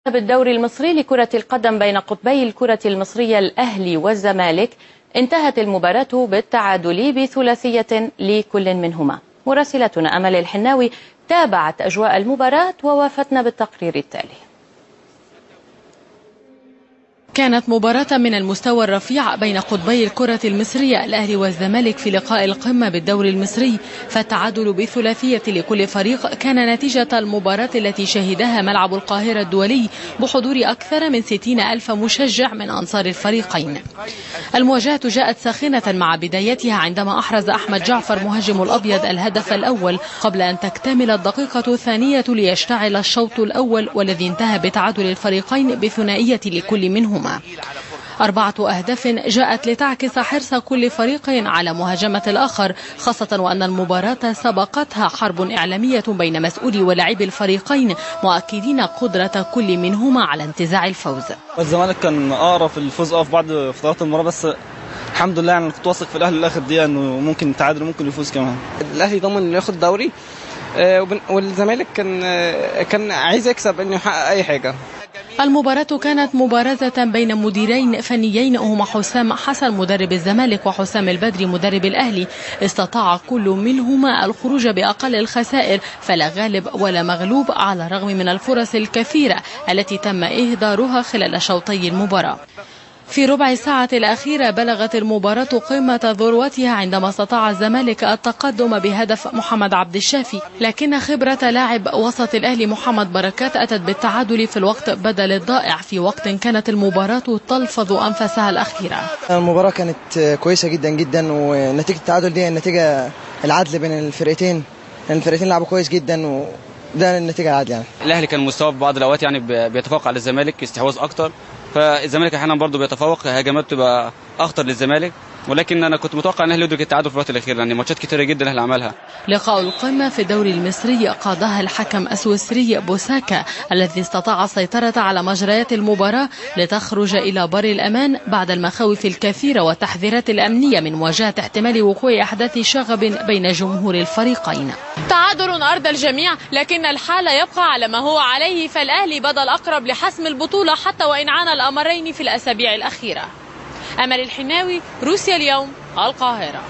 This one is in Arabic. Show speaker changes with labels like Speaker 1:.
Speaker 1: بالدوري المصري لكرة القدم بين قطبي الكرة المصرية الأهلي والزمالك انتهت المباراة بالتعادل بثلاثية لكل منهما. مراسلتنا أمل الحناوي تابعت أجواء المباراة ووافته بالتقرير التالي.
Speaker 2: كانت مباراة من المستوى الرفيع بين قطبي الكرة المصرية الأهلي والزمالك في لقاء القمة بالدوري المصري، فالتعادل بثلاثية لكل فريق كان نتيجة المباراة التي شهدها ملعب القاهرة الدولي بحضور أكثر من 60,000 مشجع من أنصار الفريقين. المواجهة جاءت ساخنة مع بدايتها عندما أحرز أحمد جعفر مهاجم الأبيض الهدف الأول قبل أن تكتمل الدقيقة الثانية ليشتعل الشوط الأول، والذي انتهى بتعادل الفريقين بثنائية لكل منهما. 4 أهداف جاءت لتعكس حرص كل فريق على مهاجمة الآخر، خاصة وأن المباراة سبقتها حرب إعلامية بين مسؤولي ولاعبي الفريقين مؤكدين قدرة كل منهما على انتزاع الفوز.
Speaker 3: الزمالك كان أقرب في الفوز في بعض فترات المباراة، بس الحمد لله يعني كنت واثق في الأهلي لآخر دقيقة إنه ممكن يتعادل وممكن يفوز كمان.
Speaker 4: الأهلي ضمن إنه ياخد دوري، والزمالك كان عايز يكسب إنه يحقق أي حاجة.
Speaker 2: المباراة كانت مبارزة بين مديرين فنيين هما حسام حسن مدرب الزمالك وحسام البدري مدرب الأهلي. استطاع كل منهما الخروج بأقل الخسائر، فلا غالب ولا مغلوب على الرغم من الفرص الكثيرة التي تم إهدارها خلال شوطي المباراة. في ربع ساعة الأخيرة بلغت المباراة قمة ذروتها عندما استطاع الزمالك التقدم بهدف محمد عبد الشافي، لكن خبرة لاعب وسط الأهلي محمد بركات أتت بالتعادل في الوقت بدل الضائع، في وقت كانت المباراة تلفظ أنفاسها الأخيرة.
Speaker 5: المباراة كانت كويسة جدا جدا، ونتيجة التعادل دي النتيجة العدل بين الفرقتين، الفرقتين لعبوا كويس جدا وده النتيجة العدل. يعني
Speaker 6: الأهلي كان مستوى في بعض الأوقات يعني بيتفوق على الزمالك استحواذ أكتر، فالزمالك احيانا برضه بيتفوق، هجمات تبقى اخطر للزمالك، ولكن انا كنت متوقع ان الاهلي يدرك التعادل في الوقت الاخير لان ماتشات كتيره جدا الاهلي عملها.
Speaker 2: لقاء القمه في الدوري المصري قادها الحكم السويسري بوساكا الذي استطاع السيطره على مجريات المباراه لتخرج الى بر الامان بعد المخاوف الكثيره والتحذيرات الامنيه من مواجهه احتمال وقوع احداث شغب بين جمهور الفريقين.
Speaker 7: تعادل ارضى الجميع، لكن الحال يبقى على ما هو عليه، فالاهلي بدا الاقرب لحسم البطوله حتى وان عانى الامرين في الاسابيع الاخيره. أمل الحناوي، روسيا اليوم، القاهرة.